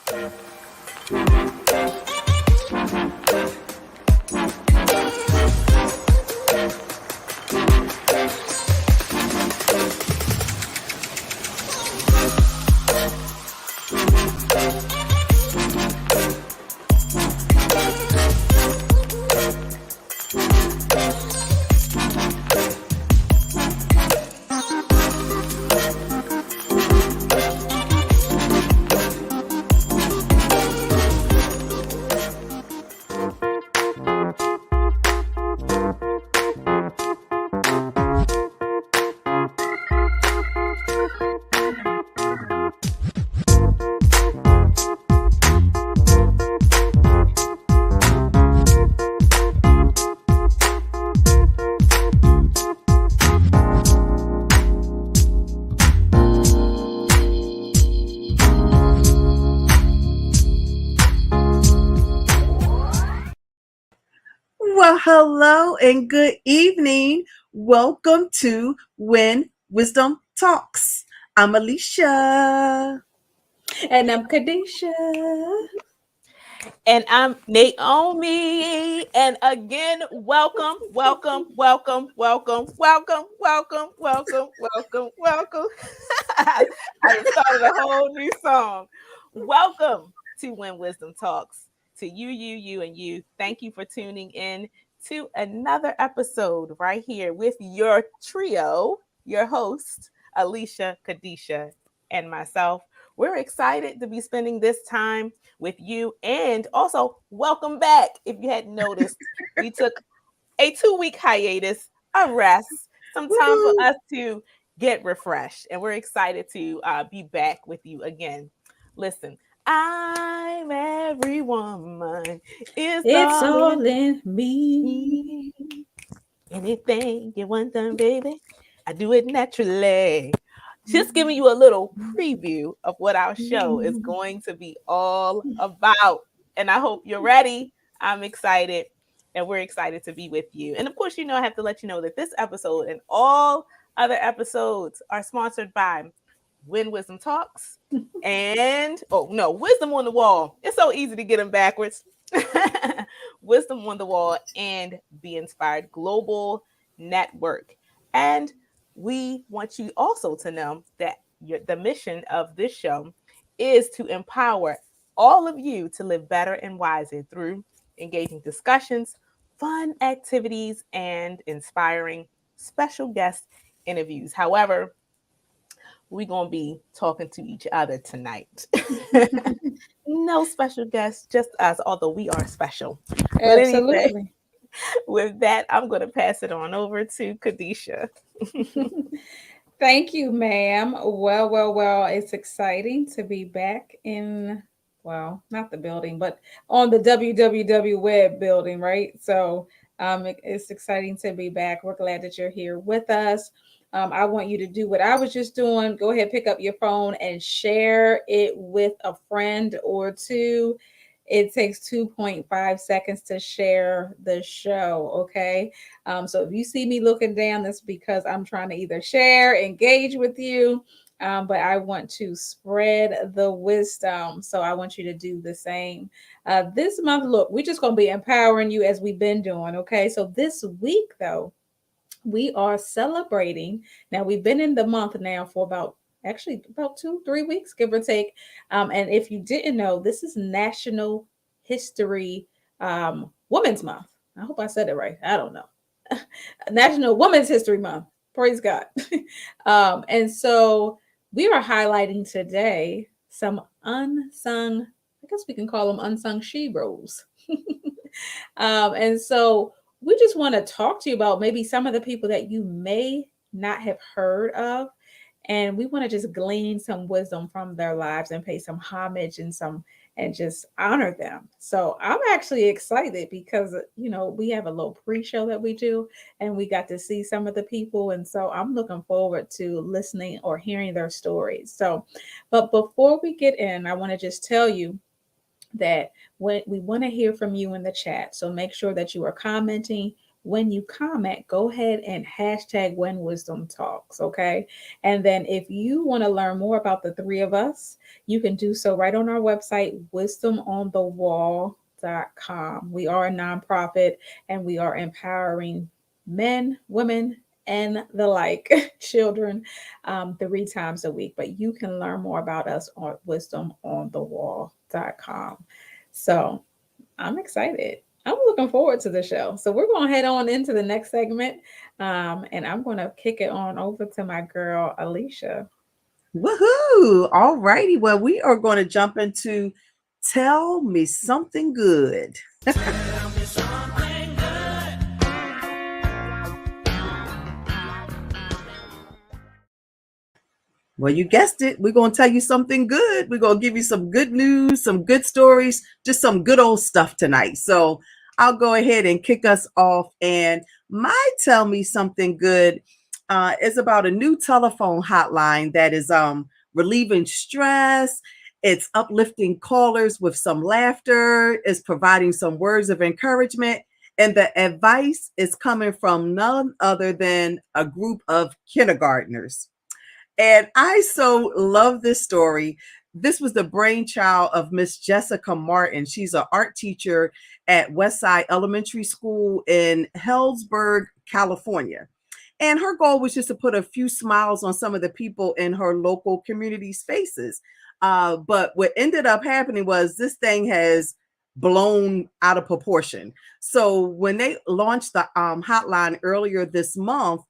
Well, hello and good evening. Welcome to When Wisdom Talks. I'm Alisha. And I'm Kadesha. And I'm Naomi. And again, welcome, welcome, welcome, welcome, welcome, welcome, welcome, welcome, welcome. I just started a whole new song. Welcome to When Wisdom Talks. To you, and you. Thank you for tuning in to another episode right here with your trio, your host, Alisha, Kadesha, and myself. We're excited to be spending this time with you. And also, welcome back. If you hadn't noticed, we took a 2-week hiatus, a rest, some time for us to get refreshed. And we're excited to be back with you again. Listen, I'm every woman. It's all in me. Anything you want done, baby, I do it naturally. Just giving you a little preview of what our show is going to be all about. And I hope you're ready. I'm excited. And we're excited to be with you. And of course, I have to let you know that this episode and all other episodes are sponsored by When Wisdom Talks and, Wisdom on the Wall. It's so easy to get them backwards. Wisdom on the Wall and Be Inspired Global Network. And we want you also to know that the mission of this show is to empower all of you to live better and wiser through engaging discussions, fun activities, and inspiring special guest interviews. However, we're going to be talking to each other tonight. No special guests, just us, although we are special. But anyway, with that, I'm going to pass it on over to Kadesha. Thank you, ma'am. Well. It's exciting to be back in, not the building, but on the www web building, right? So it's exciting to be back. We're glad that you're here with us. I want you to do what I was just doing. Go ahead, pick up your phone and share it with a friend or two. It takes 2.5 seconds to share the show. Okay. So if you see me looking down, that's because I'm trying to either share, engage with you, but I want to spread the wisdom. So I want you to do the same. This month, look, we're just going to be empowering you as we've been doing. Okay. So this week, though, we are celebrating. Now, we've been in the month now for about 2-3 weeks, give or take. And if you didn't know, this is National History Women's Month. I hope I said it right. I don't know. National Women's History Month. Praise God. And so we are highlighting today some unsung, I guess we can call them unsung sheroes. And so we just want to talk to you about maybe some of the people that you may not have heard of. And we want to just glean some wisdom from their lives and pay some homage and just honor them. So I'm actually excited because, we have a little pre-show that we do and we got to see some of the people. And so I'm looking forward to listening or hearing their stories. But before we get in, I want to just tell you that when we want to hear from you in the chat. So make sure that you are commenting when you comment, go ahead and hashtag When Wisdom Talks, okay? And then if you want to learn more about the three of us, you can do so right on our website, wisdomonthewall.com. We are a nonprofit and we are empowering men, women, and the like, children, 3 times a week. But you can learn more about us on wisdomonthewall.com. So I'm excited. I'm looking forward to the show. So we're going to head on into the next segment, and I'm going to kick it on over to my girl, Alisha. Woohoo! All righty. Well, we are going to jump into Tell Me Something Good. Well, you guessed it. We're going to tell you something good. We're going to give you some good news, some good stories, just some good old stuff tonight. So I'll go ahead and kick us off. And my Tell Me Something Good is about a new telephone hotline that is relieving stress. It's uplifting callers with some laughter. It's providing some words of encouragement. And the advice is coming from none other than a group of kindergartners. And I so love this story. This was the brainchild of Miss Jessica Martin. She's an art teacher at Westside Elementary School in Hellsburg, California. And her goal was just to put a few smiles on some of the people in her local community's faces. But what ended up happening was this thing has blown out of proportion. So when they launched the hotline earlier this month,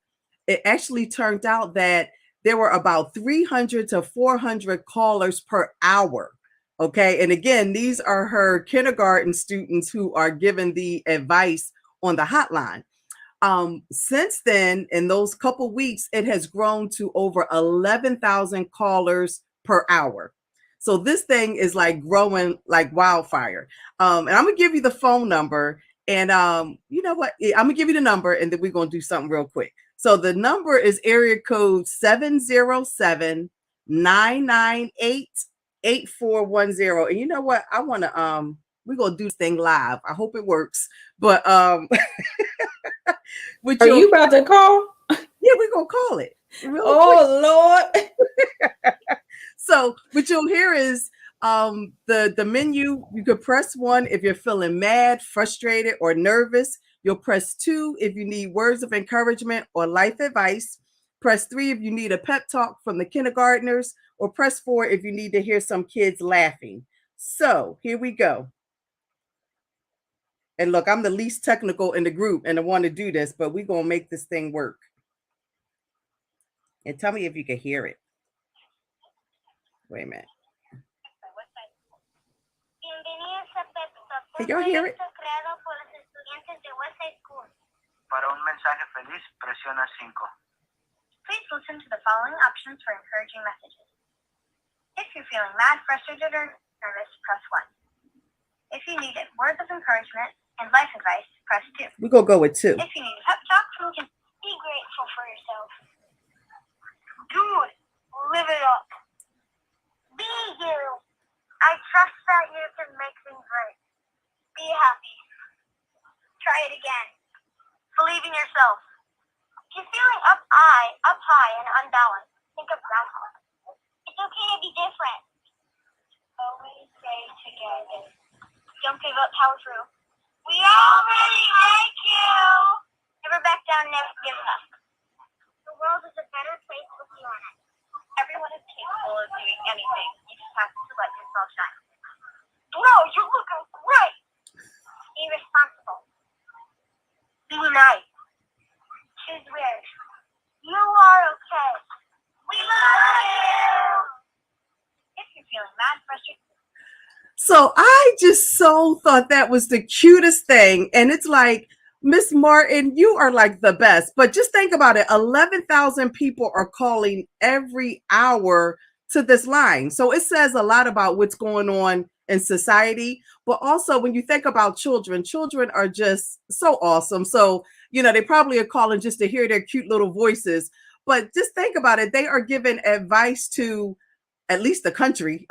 it actually turned out that there were about 300 to 400 callers per hour. Okay. And again, these are her kindergarten students who are giving the advice on the hotline. Since then, in those couple weeks, it has grown to over 11,000 callers per hour. So this thing is like growing like wildfire. And I'm going to give you the phone number. And you know what? I'm going to give you the number and then we're going to do something real quick. So the number is area code 707-998-8410. And you know what? I want to we're gonna do this thing live. I hope it works. But with Are you about to call? Yeah, we're gonna call it. Oh Lord. So what you'll hear is the menu. You could press 1 if you're feeling mad, frustrated, or nervous. You'll press 2 if you need words of encouragement or life advice. Press 3 if you need a pep talk from the kindergartners, or press 4 if you need to hear some kids laughing. So here we go. And look, I'm the least technical in the group and I want to do this, but we're going to make this thing work. And tell me if you can hear it. Wait a minute. Can y'all hear it? Para un mensaje feliz, presiona 5. Please listen to the following options for encouraging messages. If you're feeling mad, frustrated, or nervous, press 1. If you need words of encouragement and life advice, press 2. We're going to go with 2. If you need a pep talk, be grateful for yourself. Do it. Live it up. Be you. I trust that you can make things right. Be happy. Try it again. Believe in yourself. If you're feeling up high and unbalanced, think of groundhog. It's okay to be different. Always stay together. Don't give up, power through. We all really like you. Never back down, never give up. The world is a better place with you in it. Everyone is capable of doing anything. You just have to let yourself shine. Bro, you're looking great. Be responsible. Be nice. Choose weird. You are okay. We love you. If you're feeling mad, frustrated. So I just so thought that was the cutest thing. And it's like, Miss Martin, you are like the best. But just think about it. 11,000 people are calling every hour to this line. So it says a lot about what's going on in society. But also when you think about children are just so awesome. So, you know, they probably are calling just to hear their cute little voices. But just think about it. They are giving advice to at least the country,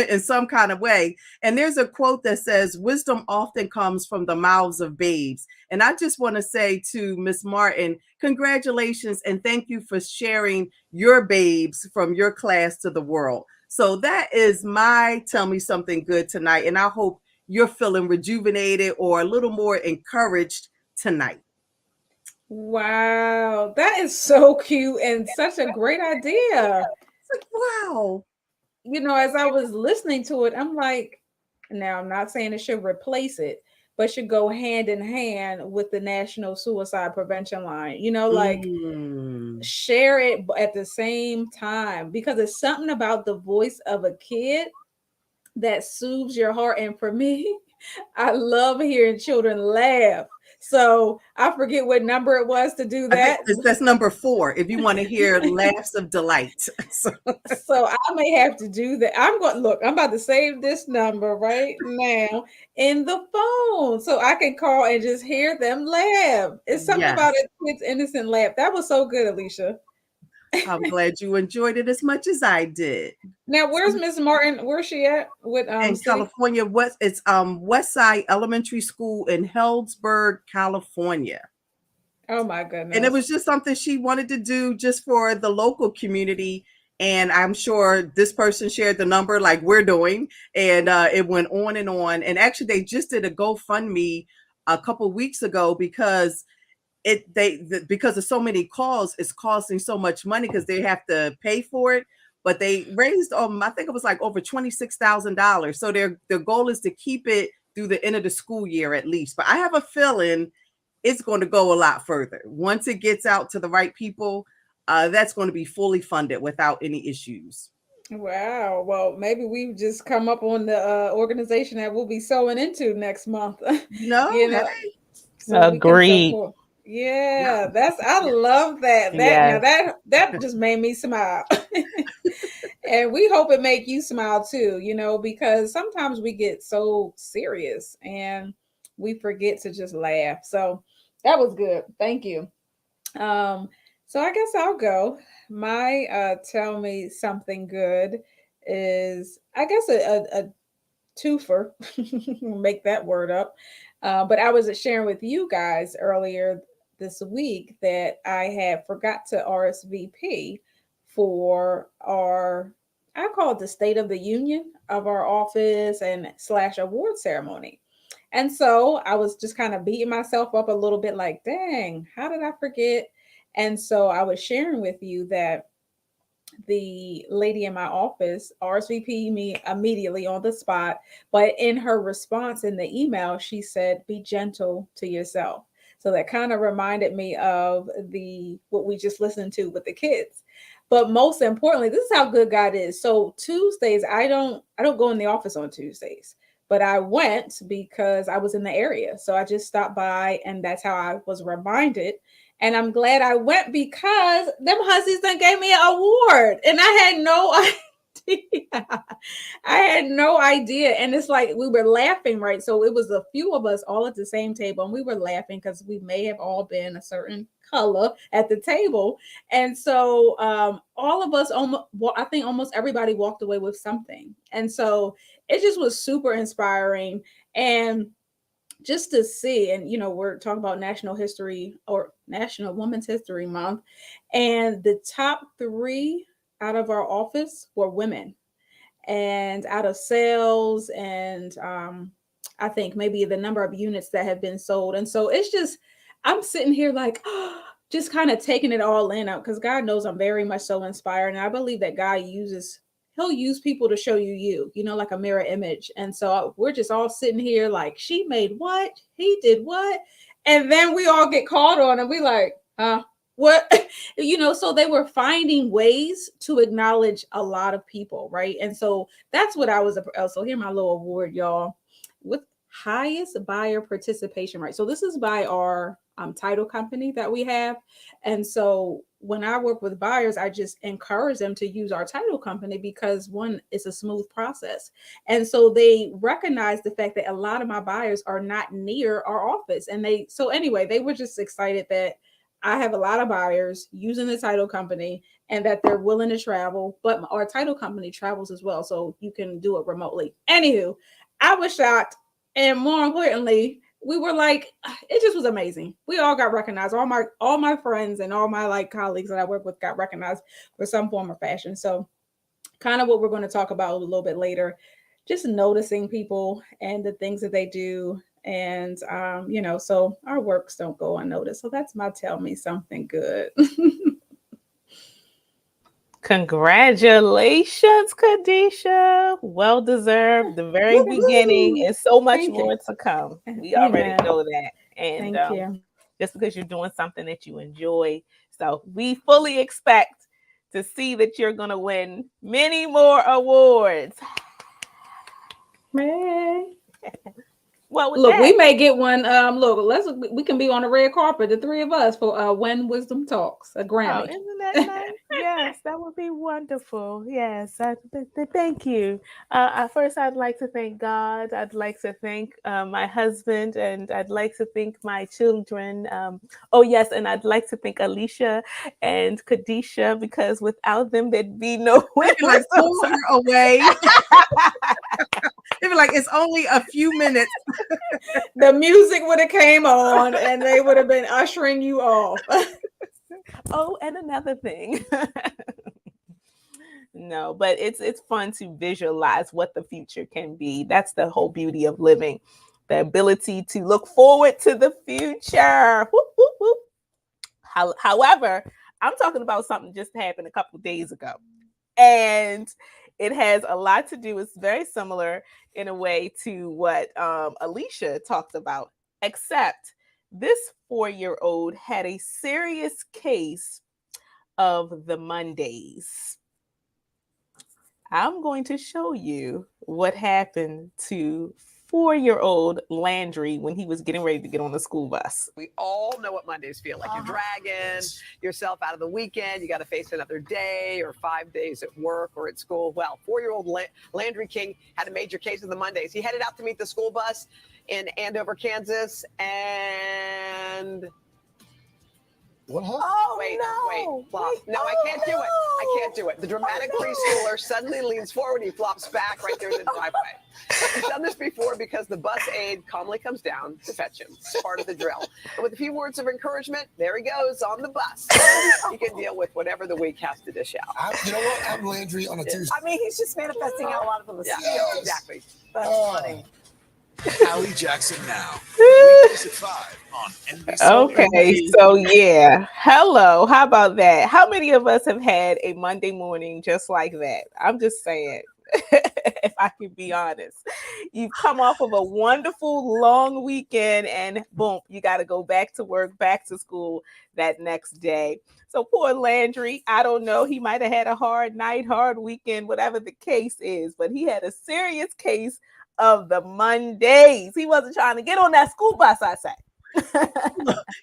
in some kind of way. And there's a quote that says, wisdom often comes from the mouths of babes. And I just want to say to Miss Martin, congratulations and thank you for sharing your babes from your class to the world. So that is my Tell Me Something Good tonight. And I hope you're feeling rejuvenated or a little more encouraged tonight. Wow, that is so cute and such a great idea. It's like, wow. As I was listening to it, I'm like, now I'm not saying it should replace it, but should go hand in hand with the National Suicide Prevention Line. Like Mm. share it at the same time because it's something about the voice of a kid that soothes your heart. And for me, I love hearing children laugh. So I forget what number it was to do I think that. that's number 4. If you want to hear laughs of delight. So, So I may have to do that. I'm going look, I'm about to save this number right now in the phone so I can call and just hear them laugh. It's something about yes, a kid's innocent laugh. That was so good, Alisha. I'm glad you enjoyed it as much as I did. Now, where's Miss Martin? Where's she at? What In city? California, it's West Side Elementary School in Healdsburg, California. Oh my And it goodness. was just something she wanted to do just for the local community. And I'm sure this person shared the number like we're doing, and it went on and on. And actually, they just did a GoFundMe a couple weeks ago because because of so many calls, it's costing so much money because they have to pay for it. But they raised, I think it was like over $26,000. So their goal is to keep it through the end of the school year at least. But I have a feeling it's going to go a lot further once it gets out to the right people. That's going to be fully funded without any issues. Wow. Well, maybe we've just come up on the organization that we'll be sewing into next month. you know, Hey, so we can Agreed. support. yeah, Yeah, I love that. That now Yes. that just made me smile. And we hope it make you smile too, because sometimes we get so serious and we forget to just laugh. So that was good. Thank you. Um, so I guess I'll go. My tell me something good is I guess a twofer, make that word up. But I was sharing with you guys earlier this week that I had forgot to RSVP for our, I call it the State of the Union of our office and slash award ceremony. And so I was just kind of beating myself up a little bit like, dang, how did I forget? And so I was sharing with you that the lady in my office RSVP me immediately on the spot. But in her response in the email, she said, be gentle to yourself. So that kind of reminded me of the what we just listened to with the kids. But most importantly, this is how good God is. So Tuesdays, I don't go in the office on Tuesdays, but I went because I was in the area. So I just stopped by and that's how I was reminded, and I'm glad I went because them hussies done gave me an award. And I had no idea. I had no idea. And it's like we were laughing, right? So it was a few of us all at the same table. And we were laughing because we may have all been a certain color at the table. And so all of us, I think almost everybody walked away with something. And so it just was super inspiring. And just to see, and we're talking about National History or National Women's History Month, and the top 3 out of our office were women, and out of sales, and I think maybe the number of units that have been sold. And so it's just, I'm sitting here like, just kind of taking it all in out because God knows I'm very much so inspired, and I believe that He'll use people to show you, like a mirror image. And so we're just all sitting here like, she made what? He did what? And then we all get called on and we like, what? So they were finding ways to acknowledge a lot of people, right? And so that's what I was. So here my little award, y'all, with highest buyer participation rate. So this is by our title company that we have. And so when I work with buyers, I just encourage them to use our title company because one, it's a smooth process. And so they recognize the fact that a lot of my buyers are not near our office. And they were just excited that I have a lot of buyers using the title company and that they're willing to travel, but our title company travels as well. So you can do it remotely. Anywho, I was shocked. And more importantly, we were like, it just was amazing. We all got recognized. All my friends and all my like colleagues that I work with got recognized for some form of fashion. So kind of what we're going to talk about a little bit later, just noticing people and the things that they do. And, so our works don't go unnoticed. So that's my tell me something good. Congratulations, Kadesha. Well deserved. The very beginning and so much Thank more you. to come. We already Amen. know that. And Thank you. just because you're doing something that you enjoy. So we fully expect to see that you're going to win many more awards. Hey. Well, with Look, that, we may get one. We can be on the red carpet, the three of us, for When Wisdom Talks, a oh, Grammy. isn't that nice? Yes, that would be wonderful. Yes, thank you. First, I'd like to thank God. I'd like to thank my husband, and I'd like to thank my children. Oh, yes, and I'd like to thank Alisha and Kadesha, because without them, there'd be no They'd be like, pull her away. They'd be like, it's only a few minutes. The music would have came on, and they would have been ushering you off. Oh, and another thing. No, but it's fun to visualize what the future can be. That's the whole beauty of living, the ability to look forward to the future. Whoop, whoop, whoop. However, I'm talking about something just happened a couple of days ago, and it has a lot to do. It's very similar in a way to what Alisha talked about, except this 4-year-old had a serious case of the Mondays. I'm going to show you what happened to 4-year-old Landry when he was getting ready to get on the school bus. We all know what Mondays feel like. You're dragging yourself out of the weekend. You got to face another day or 5 days at work or at school. Well, 4-year-old Landry King had a major case of the Mondays. He headed out to meet the school bus in Andover, Kansas, and... What happened? Oh, Wait, no. flop. No, I can't do it. I can't do it. The dramatic preschooler suddenly leans forward. He flops back right there in the driveway. He's done this before because the bus aide calmly comes down to fetch him. It's part of the drill. And with a few words of encouragement, there he goes on the bus. He can deal with whatever the week has to dish out. You know what? I'm Landry on a Tuesday. I mean, he's just manifesting out a lot of them. Yeah, exactly. That's funny. Allie Jackson now. Weekdays at 5 on NBC. Okay, so yeah. Hello. How about that? How many of us have had a Monday morning just like that? I'm just saying, if I can be honest. You've come off of a wonderful long weekend and boom, you got to go back to work, back to school that next day. So poor Landry, I don't know. He might have had a hard night, hard weekend, whatever the case is, but he had a serious case of the Mondays. He wasn't trying to get on that school bus, I say.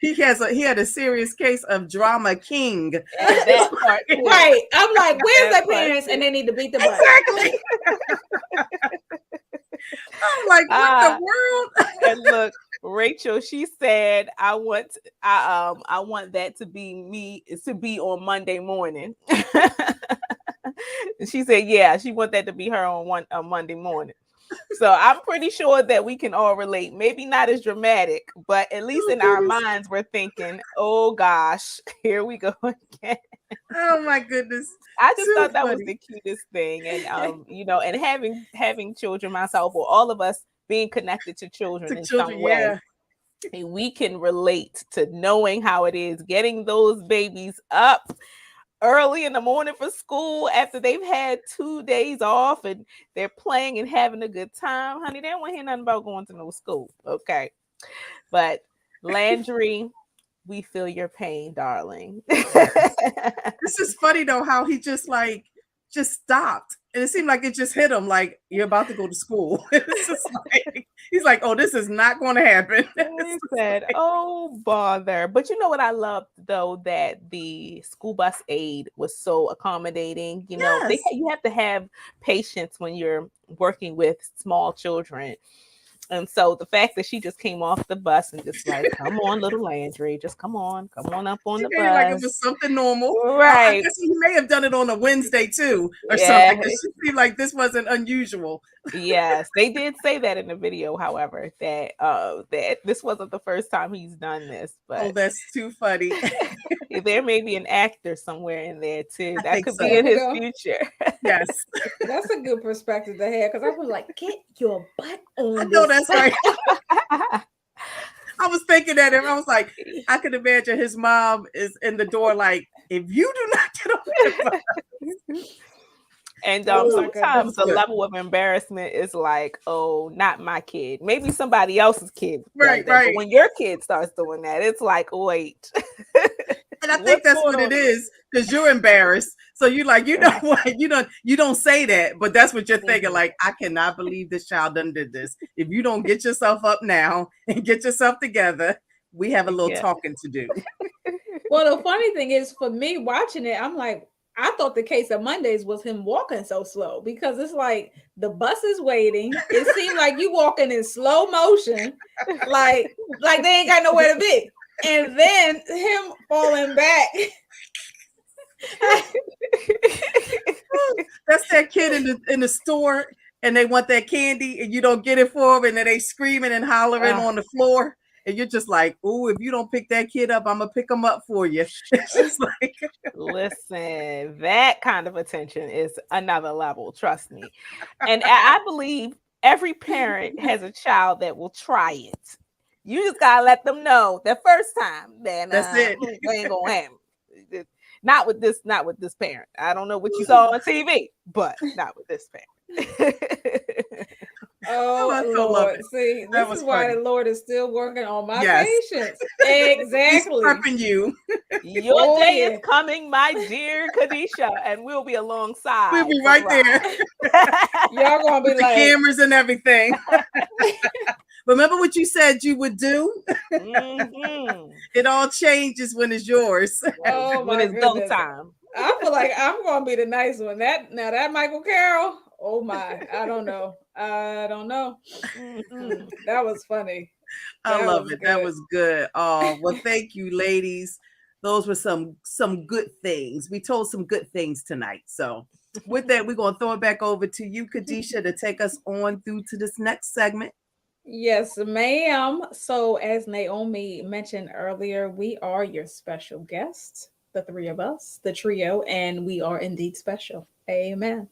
He had a serious case of drama king. And that part too. Right. I'm like, where's That the part parents? too. And they need to beat the bus. Exactly. I'm like, what the world? And look, Rachel, she said, I want that to be me, to be on Monday morning. She said, yeah, she want that to be her on Monday morning. So I'm pretty sure that we can all relate. Maybe not as dramatic, but at least in our minds, we're thinking, oh gosh, here we go again. Oh my goodness. I just Too thought that was funny. the cutest thing. And and having children myself, or all of us being connected to children To in children, some way. And we can relate to knowing how it is getting those babies up early in the morning for school after they've had 2 days off and they're playing and having a good time. Honey, they don't want to hear nothing about going to no school. Okay. But Landry, we feel your pain, darling. This is funny though, how he just stopped. And it seemed like it just hit him like, you're about to go to school. It's just like, he's like, oh, this is not going to happen. He said, oh, bother. But you know what I loved, though, that the school bus aide was so accommodating. You know, Yes. you have to have patience when you're working with small children. And so the fact that she just came off the bus and just like, come on, little Landry, just come on up on She the made it like it bus. was something normal. I Right. guess he may have done it on a Wednesday too, or something, Yeah. because she seemed like this wasn't unusual. Yes. They did say that in the video, however, that this wasn't the first time he's done this, Oh, but that's too funny. there may be an actor somewhere in there too. I That think could so. be There in we his go. future. Yes, That's a good perspective to have because I was like, get your butt I on know this that's right. I was thinking that, and I was like, I could imagine his mom is in the door, like, if you do not get off that bus. And Oh my Ooh, that sometimes was goodness. the good. level of embarrassment is like, oh, not my kid. Maybe somebody else's kid does Right, that. But right. when your kid starts doing that, it's like, wait, And I think what's that's going what it on here? is, because you're embarrassed. So you like, you know what? You don't say that, but that's what you're thinking. Mhm. Like, I cannot believe this child done did this. If you don't get yourself up now and get yourself together, we have a little Yeah. talking to do. Well, the funny thing is, for me watching it, I'm like, I thought the case of Mondays was him walking so slow because it's like the bus is waiting. It seemed like you walking in slow motion, like they ain't got nowhere to be, and then him falling back. That's that kid in the store, and they want that candy, and you don't get it for them, and then they screaming and hollering on the floor. And you're just like, "Ooh, if you don't pick that kid up, I'm gonna pick him up for you." It's just like, Listen, that kind of attention is another level, trust me. And I believe every parent has a child that will try it. You just gotta let them know the first time that that's it. they ain't gonna happen. Not with this parent. I don't know what you saw on TV, but not with this parent. Oh I so love Lord. it. See, That this was is why funny. the Lord is still working on my Yes, patience. he's Exactly. prepping you. Your Oh day yeah. is coming, my dear Kadesha, and we'll be We'll alongside be for the right there ride. Y'all gonna be with the like, cameras and everything. Remember what you said you would do? Mhm. It all changes when it's yours. oh When my it's go goodness. time. I feel like I'm gonna be the nice one. That Michael Carroll. Oh my, I don't know. I don't know. Mhm. That was funny. I That love was it. That good. was good. Oh, well, thank you, ladies. Those were some good things. We told some good things tonight. So with that, we're gonna throw it back over to you, Kadesha, to take us on through to this next segment. Yes, ma'am. So, as Naomi mentioned earlier, we are your special guests, the three of us, the trio, and we are indeed special. Amen.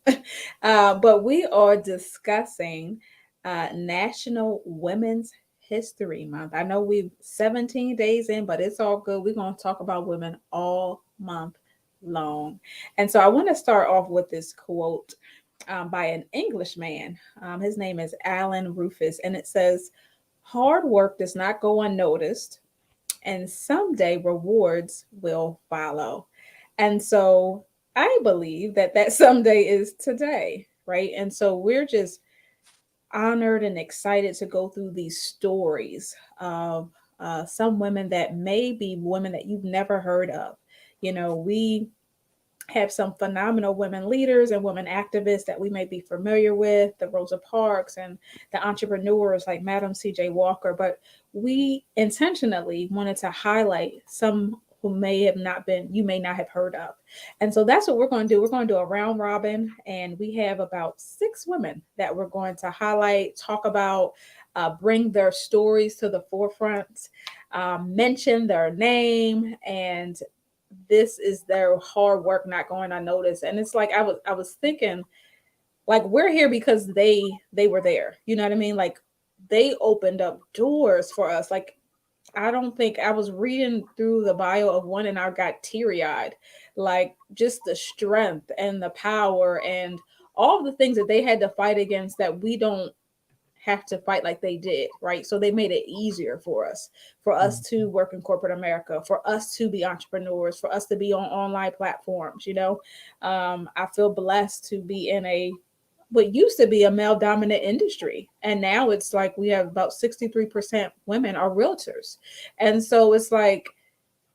But we are discussing National Women's History Month. I know we've 17 days in, but it's all good. We're going to talk about women all month long. And so I want to start off with this quote by an Englishman. His name is Alan Rufus, and it says, hard work does not go unnoticed, and someday rewards will follow. And so I believe that someday is today, right? And so we're just honored and excited to go through these stories of some women that may be women that you've never heard of. You know, we have some phenomenal women leaders and women activists that we may be familiar with, the Rosa Parks and the entrepreneurs like Madam C.J. Walker, but we intentionally wanted to highlight some who may have not been, you may not have heard of. And so that's what we're going to do. We're going to do a round robin, and we have about 6 women that we're going to highlight, talk about, bring their stories to the forefront, mention their name, and this is their hard work not going unnoticed. And it's like I was thinking, like, we're here because they were there. You know what I mean? Like, they opened up doors for us. Like, I don't think, I was reading through the bio of one and I got teary-eyed. Like, just the strength and the power and all the things that they had to fight against that we don't have to fight like they did, right? So they made it easier for us to work in corporate America, for us to be entrepreneurs, for us to be on online platforms. I feel blessed to be in a what used to be a male dominant industry, and now it's like we have about 63% women are realtors, and so it's like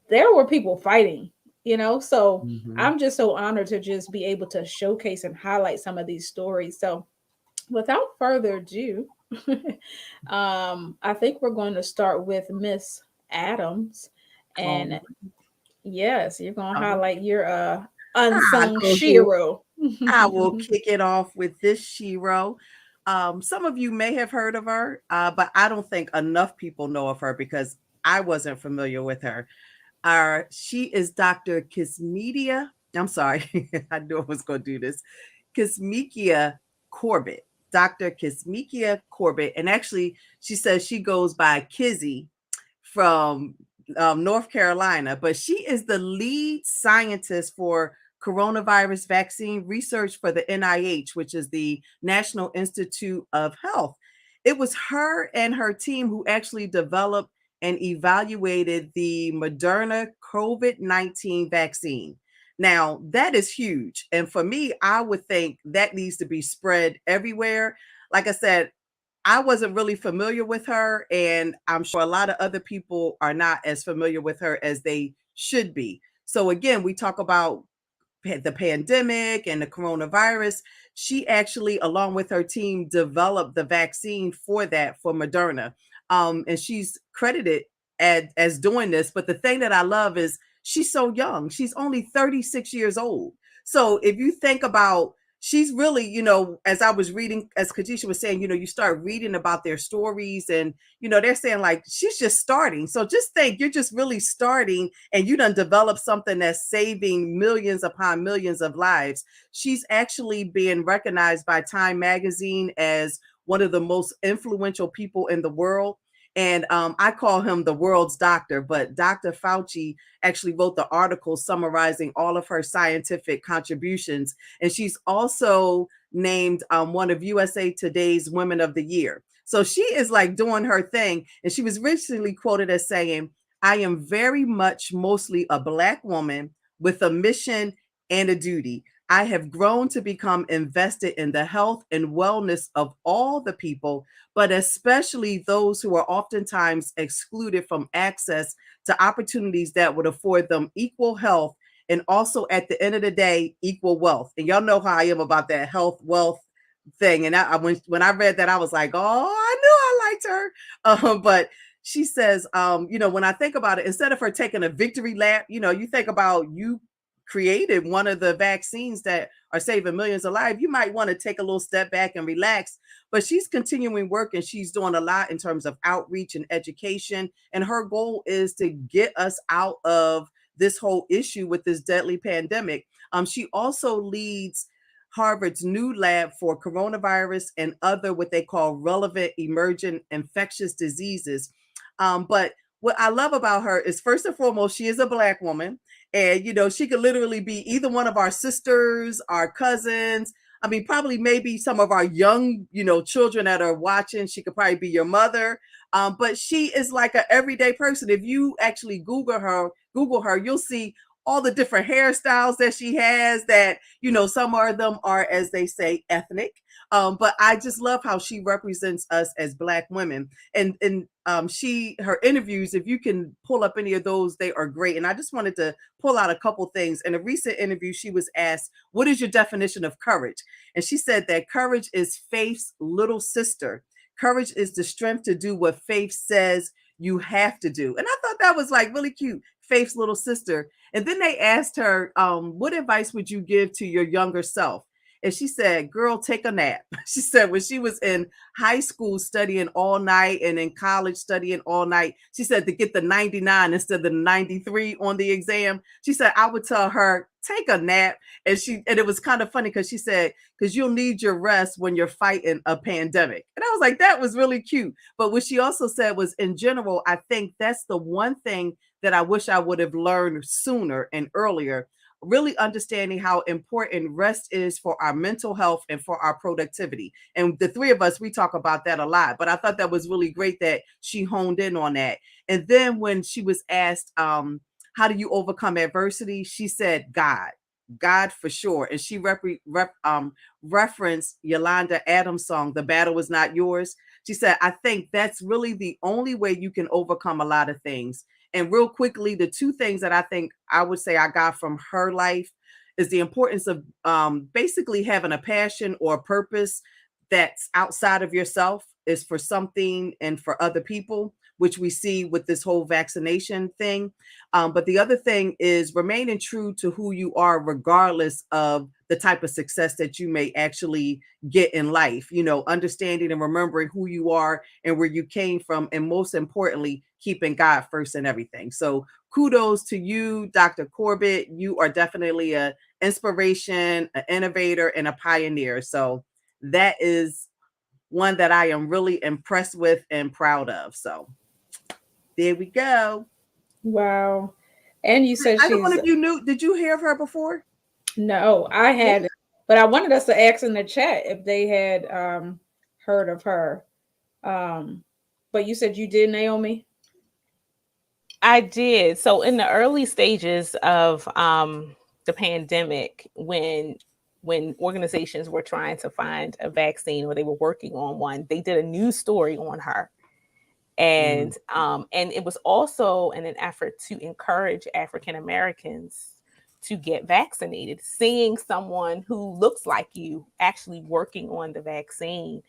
there were people fighting. So Mhm. I'm just so honored to just be able to showcase and highlight some of these stories. So without further ado, I think we're going to start with Miss Adams. Um, And yes, you're going to um, highlight your I'll unsung go ahead. hero. I will kick it off with this Shiro. Some of you may have heard of her, but I don't think enough people know of her because I wasn't familiar with her. She is Dr. Kismedia. I'm sorry, I knew I was going to do this. Kismekia Corbett, Dr. Kismekia Corbett. And actually, she says she goes by Kizzy from North Carolina, but she is the lead scientist for coronavirus vaccine research for the NIH, which is the National Institute of Health. It was her and her team who actually developed and evaluated the Moderna COVID-19 vaccine. Now, that is huge. And for me, I would think that needs to be spread everywhere. Like I said, I wasn't really familiar with her, and I'm sure a lot of other people are not as familiar with her as they should be. So, again, we talk about the pandemic and the coronavirus. She actually, along with her team, developed the vaccine for that for Moderna. And she's credited as doing this. But the thing that I love is she's so young. She's only 36 years old. So if you think about, she's really, as I was reading, as Kadesha was saying, you start reading about their stories and, they're saying like, she's just starting. So just think you're just really starting and you done developed something that's saving millions upon millions of lives. She's actually being recognized by Time Magazine as one of the most influential people in the world. And I call him the world's doctor, but Dr. Fauci actually wrote the article summarizing all of her scientific contributions. And she's also named one of USA Today's Women of the Year. So she is like doing her thing. And she was recently quoted as saying, I am very much mostly a Black woman with a mission and a duty. I have grown to become invested in the health and wellness of all the people, but especially those who are oftentimes excluded from access to opportunities that would afford them equal health and also at the end of the day, equal wealth. And y'all know how I am about that health, wealth thing. And when I read that, I was like, oh, I knew I liked her. But she says, when I think about it, instead of her taking a victory lap, you think about you created one of the vaccines that are saving millions of lives. You might want to take a little step back and relax. But she's continuing work and she's doing a lot in terms of outreach and education. And her goal is to get us out of this whole issue with this deadly pandemic. She also leads Harvard's new lab for coronavirus and other what they call relevant emergent infectious diseases. But what I love about her is, first and foremost, she is a Black woman. And, she could literally be either one of our sisters, our cousins. I mean, probably maybe some of our young, children that are watching. She could probably be your mother. But she is like an everyday person. If you actually Google her, you'll see all the different hairstyles that she has that, some of them are, as they say, ethnic. But I just love how she represents us as Black women. And her interviews, if you can pull up any of those, they are great. And I just wanted to pull out a couple things. In a recent interview, she was asked, what is your definition of courage? And she said that courage is faith's little sister. Courage is the strength to do what faith says you have to do. And I thought that was like really cute, faith's little sister. And then they asked her, what advice would you give to your younger self? And she said, girl, take a nap. She said when she was in high school studying all night and in college studying all night, she said to get the 99 instead of the 93 on the exam. She said, I would tell her, take a nap. And it was kind of funny because she said, because you'll need your rest when you're fighting a pandemic. And I was like, that was really cute. But what she also said was, in general, I think that's the one thing that I wish I would have learned sooner and earlier, really understanding how important rest is for our mental health and for our productivity. And the three of us, we talk about that a lot, but I thought that was really great that she honed in on that. And then when she was asked, how do you overcome adversity? She said, God for sure. And she referenced Yolanda Adams' song, The Battle Is Not Yours. She said, I think that's really the only way you can overcome a lot of things. And real quickly, the two things that I think I would say I got from her life is the importance of basically having a passion or a purpose that's outside of yourself is for something and for other people, which we see with this whole vaccination thing. But the other thing is remaining true to who you are, regardless of the type of success that you may actually get in life. You know, understanding and remembering who you are and where you came from, and most importantly, keeping God first in everything. So kudos to you, Dr. Corbett. You are definitely a inspiration, an innovator, and a pioneer. So that is one that I am really impressed with and proud of. So there we go. Wow. And you said I don't know she's if you knew, did you hear of her before? no, I Yeah. had, but I wanted us to ask in the chat if they had heard of her. Um, but you said you did, Naomi? I did. So in the early stages of the pandemic, when organizations were trying to find a vaccine or they were working on one, they did a news story on her. And it was also in an effort to encourage African Americans to get vaccinated. Seeing someone who looks like you actually working on the vaccine,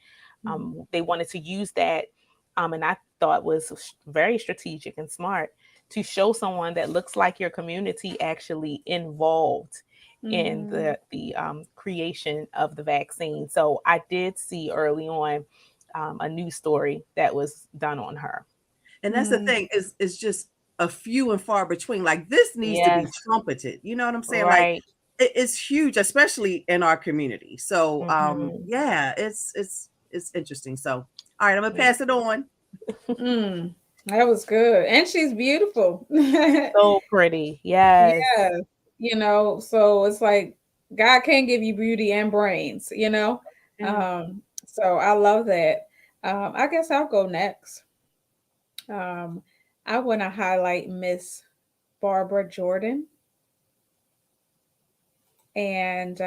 they wanted to use that, and I thought was very strategic and smart to show someone that looks like your community actually involved in the creation of the vaccine. So I did see early on a news story that was done on her. And that's the thing, is just a few and far between. Like this needs to be Yes, trumpeted. You know what I'm saying? Like right. it's huge, especially in our community. So Mhm. yeah, it's interesting. So all right, I'm gonna Yeah. pass it on. Mm, that was good. And she's beautiful. So pretty. Yes. Yeah, so it's like God can give you beauty and brains, you know? Yeah. So I love that. I guess I'll go next. Um, I want to highlight Miss Barbara Jordan. And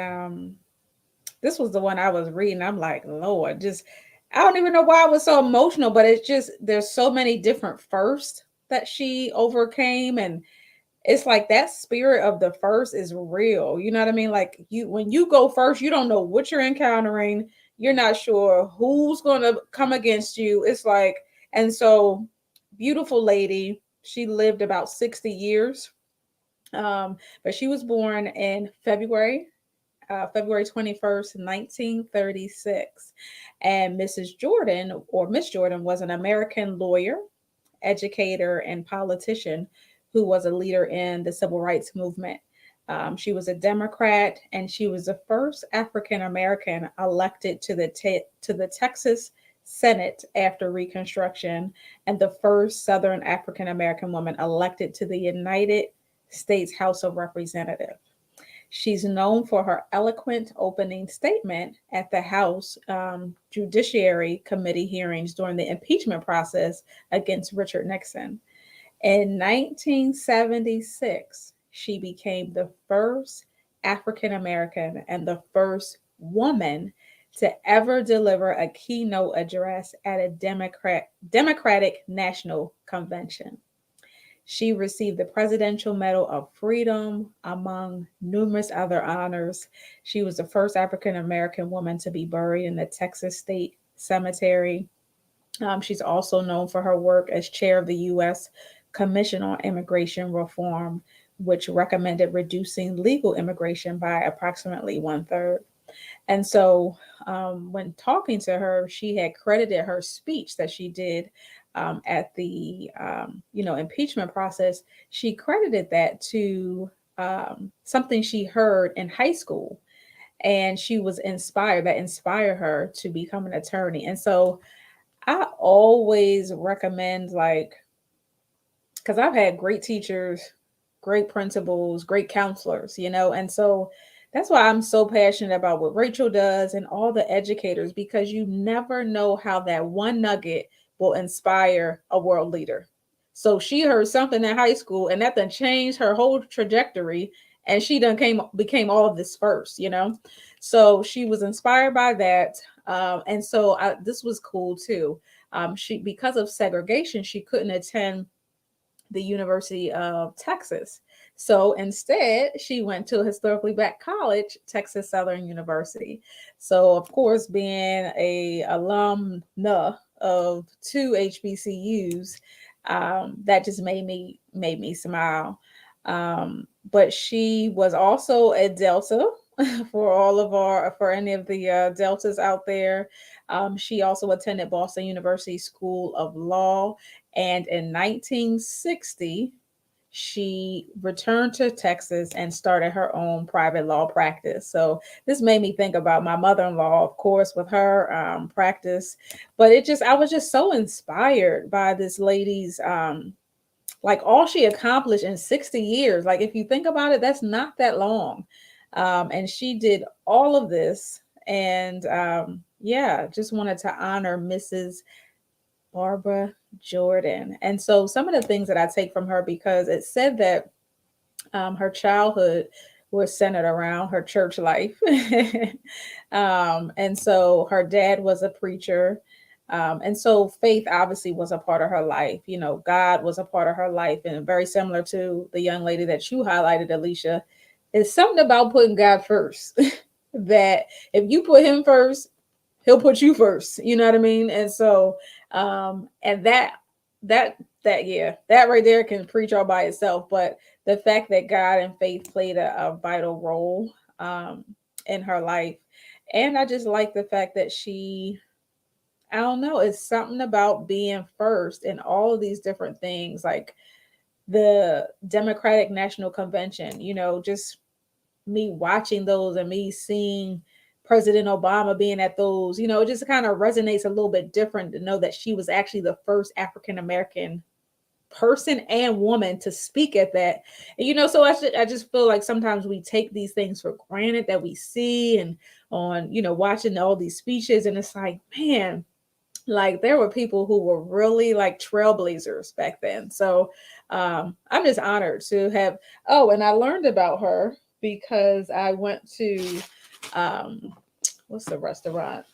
this was the one I was reading. I'm like, Lord, just I don't even know why I was so emotional, but it's just there's so many different firsts that she overcame, and it's like that spirit of the first is real. You know what I mean? Like you when you go first, you don't know what you're encountering. You're not sure who's going to come against you. It's like, and so beautiful lady, she lived about 60 years. But she was born in February 21st, 1936. And Mrs. Jordan, or Miss Jordan, was an American lawyer, educator, and politician who was a leader in the civil rights movement. She was a Democrat, and she was the first African American elected to the Texas Senate after Reconstruction, and the first Southern African American woman elected to the United States House of Representatives. She's known for her eloquent opening statement at the House Judiciary Committee hearings during the impeachment process against Richard Nixon. In 1976, she became the first African American and the first woman to ever deliver a keynote address at a Democratic National Convention. She received the Presidential Medal of Freedom, among numerous other honors. She was the first African American woman to be buried in the Texas State Cemetery. She's also known for her work as chair of the U.S. Commission on Immigration Reform, which recommended reducing legal immigration by approximately one third. And so, when talking to her, she had credited her speech that she did at the impeachment process. She credited that to something she heard in high school, and she was inspired. That inspired her to become an attorney. And so, I always recommend because I've had great teachers, great principals, great counselors, and so that's why I'm so passionate about what Rachel does and all the educators, because you never know how that one nugget will inspire a world leader. So she heard something in high school, and that then changed her whole trajectory, and she done became all of this first. So she was inspired by that, and so this was cool too. She, because of segregation, she couldn't attend the University of Texas. So instead, she went to a historically black college, Texas Southern University. So of course, being a alumna of two HBCUs, that just made me smile. But she was also a Delta for any of the Deltas out there. She also attended Boston University School of Law, and in 1960 she returned to Texas and started her own private law practice. So this made me think about my mother-in-law, of course, with her practice. But I was just so inspired by this lady's like all she accomplished in 60 years. Like if you think about it, that's not that long. And she did all of this. And yeah, just wanted to honor Mrs. Barbara Jordan. And so some of the things that I take from her, because it said that her childhood was centered around her church life. And so her dad was a preacher. And so faith obviously was a part of her life. You know, God was a part of her life. And very similar to the young lady that you highlighted, Alisha, it's something about putting God first that if you put him first, he'll put you first. You know what I mean? And so, and that yeah, that right there can preach all by itself. But the fact that God and faith played a vital role in her life, and I just like the fact that I don't know, it's something about being first in all of these different things, like the Democratic National Convention. You know, just me watching those and me seeing President Obama being at those, you know, it just kind of resonates a little bit different to know that she was actually the first African American person and woman to speak at that. And, you know, so I just feel like sometimes we take these things for granted that we see and on, you know, watching all these speeches. And it's like, man, like there were people who were really like trailblazers back then. So I'm just honored to have. Oh, and I learned about her because I went to what's the restaurant?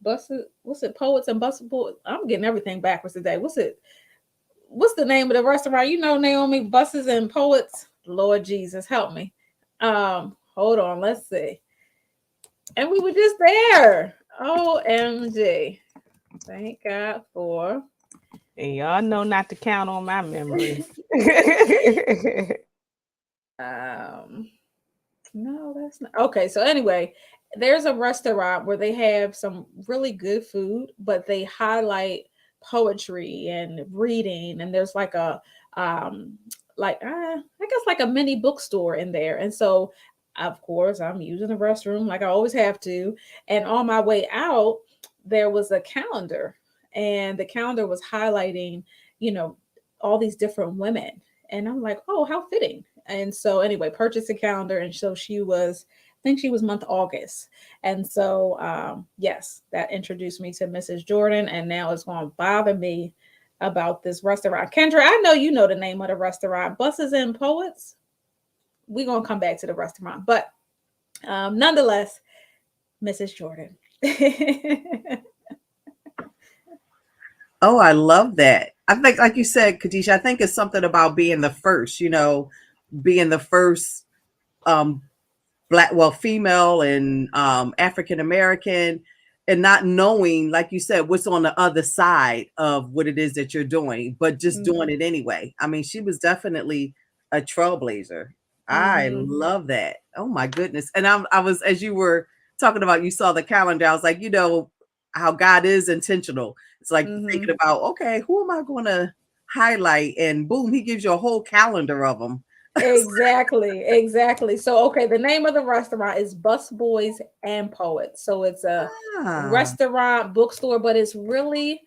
What's it? Poets and Bustle. I'm getting everything backwards today. What's the name of the restaurant? You know, Naomi, Buses and Poets. Lord Jesus, help me. Hold on, let's see. And we were just there. OMG. Thank God for. And y'all know not to count on my memory. No, that's not okay. So anyway, there's a restaurant where they have some really good food, but they highlight poetry and reading, and there's like a I guess like a mini bookstore in there. And so of course I'm using the restroom like I always have to. And on my way out, there was a calendar, and the calendar was highlighting, you know, all these different women. And I'm like, oh, how fitting. And so anyway, purchased a calendar, and so I think she was month August. And so yes, that introduced me to Mrs. Jordan, and now it's going to bother me about this restaurant. Kendra, I know you know the name of the restaurant, Buses and Poets. We're going to come back to the restaurant, but nonetheless, Mrs. Jordan. Oh, I love that. I think, like you said, Kadesha, I think it's something about being the first, you know, being the first um, female and African American, and not knowing, like you said, what's on the other side of what it is that you're doing, but just doing it anyway. I mean, she was definitely a trailblazer. I love that. Oh my goodness. And I was, as you were talking about, you saw the calendar, I was like, you know, how God is intentional. It's like thinking about, okay, who am I going to highlight? And boom, he gives you a whole calendar of them. Exactly. So, okay, the name of the restaurant is Bus Boys and Poets. So it's a restaurant, bookstore, but it's really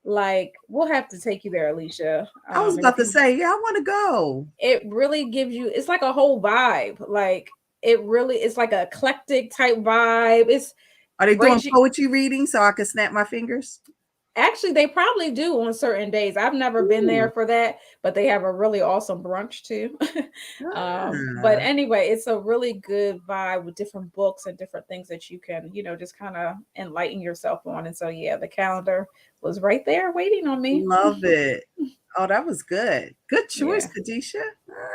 like we'll have to take you there, Alisha. I was about to say, yeah, I want to go. It really gives you. It's like a whole vibe. Like it's like a eclectic type vibe. Are they doing poetry reading so I can snap my fingers? Actually, they probably do on certain days. I've never been there for that, but they have a really awesome brunch too. But anyway, it's a really good vibe with different books and different things that you can, you know, just kind of enlighten yourself on. And so, yeah, the calendar was right there waiting on me. Love it. Oh, that was good. Good choice, Kadesha.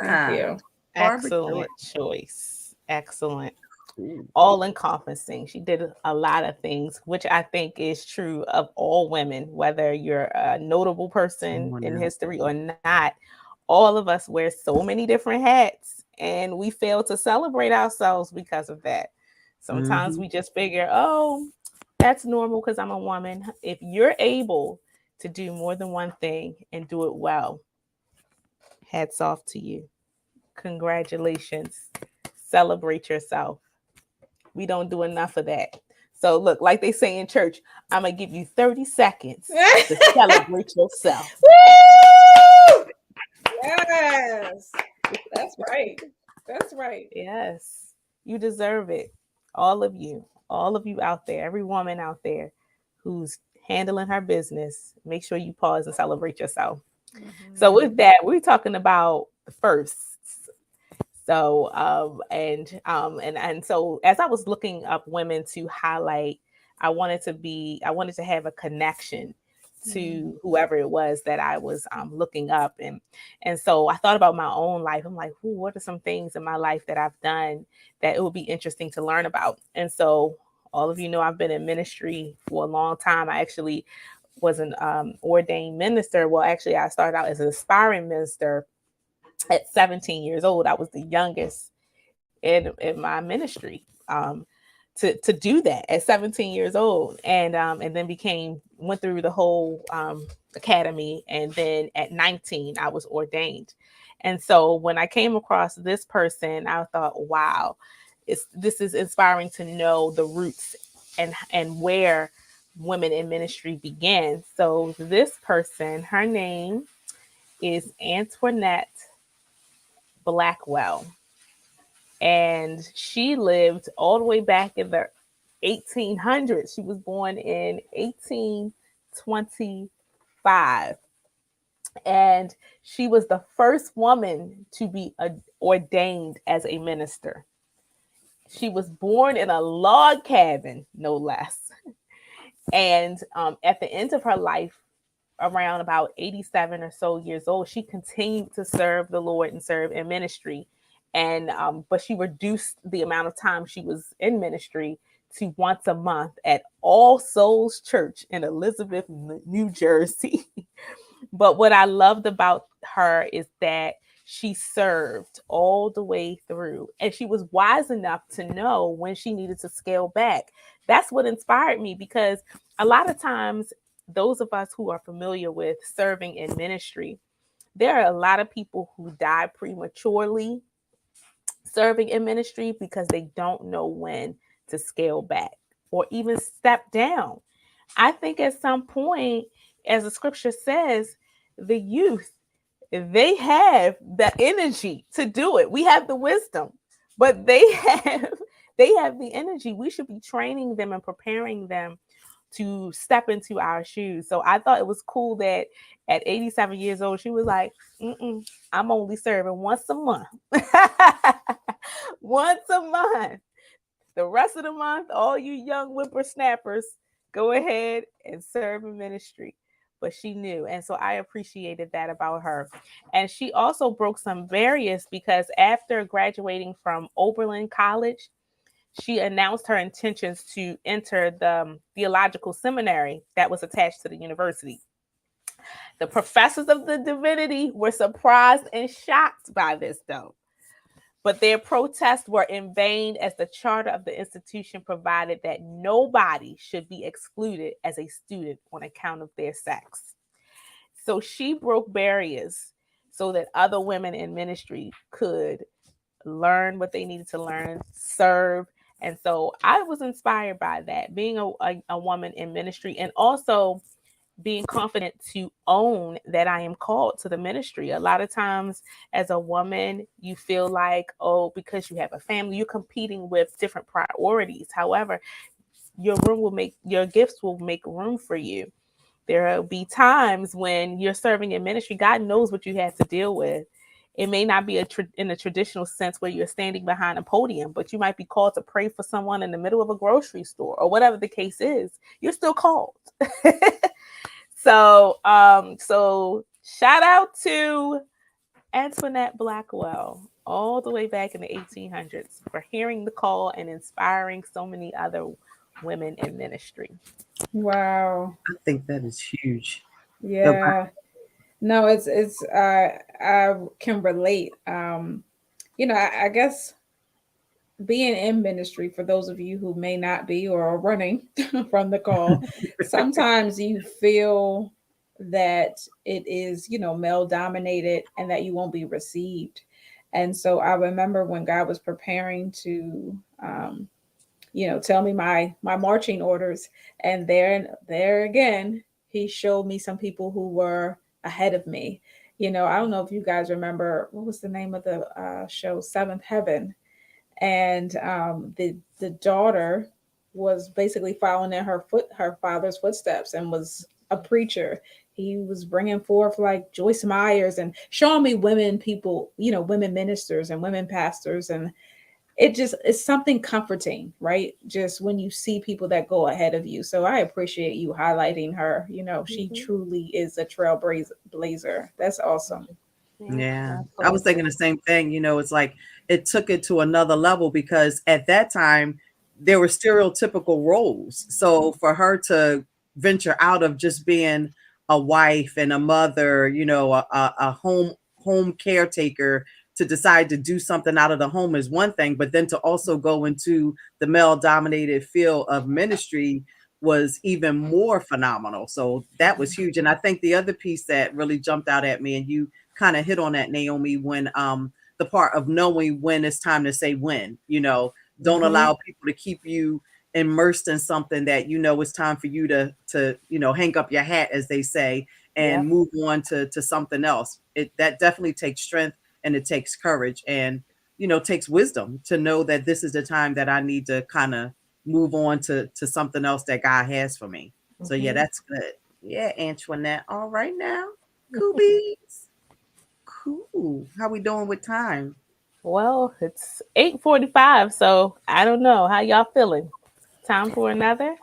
Thank you. barbecue. Excellent choice. Excellent. Ooh, All encompassing. She did a lot of things, which I think is true of all women, whether you're a notable come person on in now. history or not. All of us wear so many different hats, and we fail to celebrate ourselves because of that. Sometimes Mm-hmm. we just figure, oh, that's normal because I'm a woman. If you're able to do more than one thing and do it well, hats off to you. Congratulations. Celebrate yourself. We don't do enough of that. So look, like they say in church, I'm gonna give you 30 seconds to celebrate yourself. Woo! Yes, that's right. That's right. Yes, you deserve it. All of you out there, every woman out there who's handling her business, make sure you pause and celebrate yourself. So Mhm. with that, we're talking about the firsts. So and so as I was looking up women to highlight, I wanted to have a connection Mhm. to whoever it was that I was looking up, and so I thought about my own life. I'm like, ooh, what are some things in my life that I've done that it would be interesting to learn about? And so all of you know I've been in ministry for a long time. I actually was an ordained minister. Well, actually, I started out as an aspiring minister at 17 years old. I was the youngest in my ministry to do that at 17 years old, and then became went through the whole academy, and then at 19 I was ordained. And so when I came across this person, I thought, wow, this is inspiring to know the roots and where women in ministry began. So this person, her name is Antoinette Blackwell, and she lived all the way back in the 1800s. She was born in 1825, and she was the first woman to be ordained as a minister. She was born in a log cabin, no less. And at the end of her life, around about 87 or so years old, she continued to serve the Lord and serve in ministry. And but she reduced the amount of time she was in ministry to once a month at All Souls Church in Elizabeth, New Jersey. But what I loved about her is that she served all the way through, and she was wise enough to know when she needed to scale back. That's what inspired me, because a lot of times, those of us who are familiar with serving in ministry, there are a lot of people who die prematurely serving in ministry because they don't know when to scale back or even step down. I think at some point, as the scripture says, the youth, they have the energy to do it. We have the wisdom, but they have the energy. We should be training them and preparing them to step into our shoes. So I thought it was cool that at 87 years old, she was like, I'm only serving once a month. Once a month. The rest of the month, all you young whippersnappers, go ahead and serve in ministry. But she knew. And so I appreciated that about her. And she also broke some barriers, because after graduating from Oberlin College, she announced her intentions to enter the theological seminary that was attached to the university. The professors of the divinity were surprised and shocked by this, though. But their protests were in vain, as the charter of the institution provided that nobody should be excluded as a student on account of their sex. So she broke barriers so that other women in ministry could learn what they needed to learn, serve. And so I was inspired by that, being a woman in ministry, and also being confident to own that I am called to the ministry. A lot of times as a woman, you feel like, oh, because you have a family, you're competing with different priorities. However, your gifts will make room for you. There will be times when you're serving in ministry. God knows what you have to deal with. It may not be in a traditional sense where you're standing behind a podium, but you might be called to pray for someone in the middle of a grocery store, or whatever the case is. You're still called. So shout out to Antoinette Blackwell. all the way back in the 1800s for hearing the call and inspiring so many other women in ministry. Wow. I think that is huge. Go back. Yeah. No, it's I can relate. I guess being in ministry, for those of you who may not be or are running from the call, sometimes you feel that it is, male dominated and that you won't be received. And so I remember when God was preparing to, tell me my marching orders, and there again, he showed me some people who were ahead of me. I don't know if you guys remember, what was the name of the show, Seventh Heaven, and the daughter was basically following in her father's footsteps and was a preacher. He was bringing forth like Joyce Myers and showing me women people, women ministers and women pastors, and it just is something comforting, right? Just when you see people that go ahead of you. So I appreciate you highlighting her. She Mhm. truly is a trailblazer. That's awesome. Yeah, Yeah, I was thinking absolutely. the same thing. It's like it took it to another level because at that time there were stereotypical roles. So for her to venture out of just being a wife and a mother, a home caretaker, to decide to do something out of the home is one thing, but then to also go into the male dominated field of ministry was even more phenomenal. So that was huge. And I think the other piece that really jumped out at me, and you kind of hit on that, Naomi, when the part of knowing when it's time to say when, don't Hmm. allow people to keep you immersed in something that it's time for you to hang up your hat, as they say, Yep. and move on to something else. That definitely takes strength, and it takes courage, and takes wisdom to know that this is the time that I need to kind of move on to something else that God has for me. So yeah, Hmm. that's good. Yeah, Antoinette. All right now. Cool beans. Cool. How we doing with time? Well, it's 8:45, so I don't know how y'all feeling. Time for another?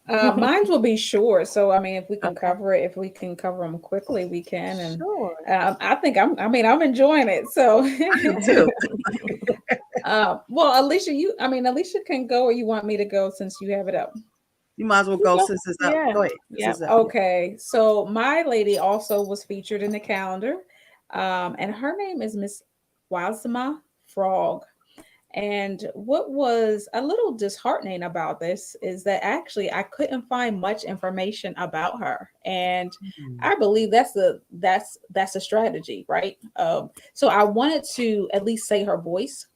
Mine will be short, so I mean, if we can Okay. cover it, if we can cover them quickly, we can. And Sure. I think I'm enjoying it. So, I am too. well, Alicia can go, or you want me to go since you have it up? You might as well You go go. since it's up. Yeah. Go ahead. Since Yep. it's up. Okay, so my lady also was featured in the calendar, and her name is Miss Wazma Frog. And what was a little disheartening about this is that actually I couldn't find much information about her, and Mm, I believe that's a strategy, right? So I wanted to at least say her voice,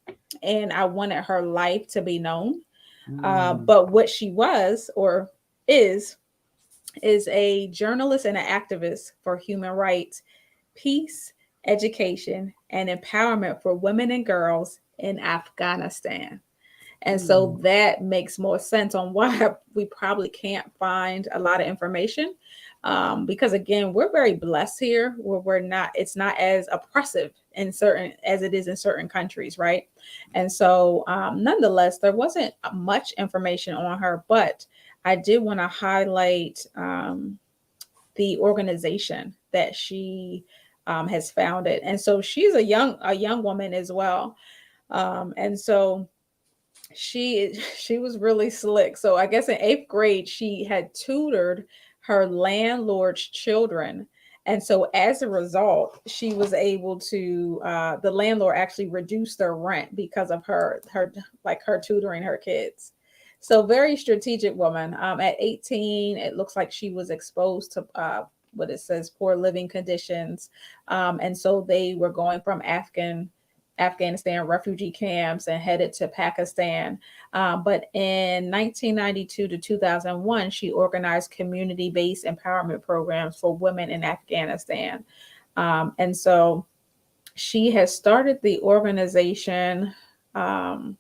and I wanted her life to be known. mm, But what she was or is is a journalist and an activist for human rights, peace, education, and empowerment for women and girls in Afghanistan. And so mm, that makes more sense on why we probably can't find a lot of information. Because again, we're very blessed here where it's not as oppressive in certain as it is in certain countries, right? And so, nonetheless, there wasn't much information on her, but I did want to highlight the organization that she has founded. And so she's a young woman as well. And so she was really slick. So I guess in 8th grade she had tutored her landlord's children. And so as a result, she was able to the landlord actually reduced their rent because of her tutoring her kids. So very strategic woman. At 18, it looks like she was exposed to what it says poor living conditions. And so they were going from Afghanistan refugee camps and headed to Pakistan. But in 1992 to 2001, she organized community based empowerment programs for women in Afghanistan. And so she has started the organization. Um,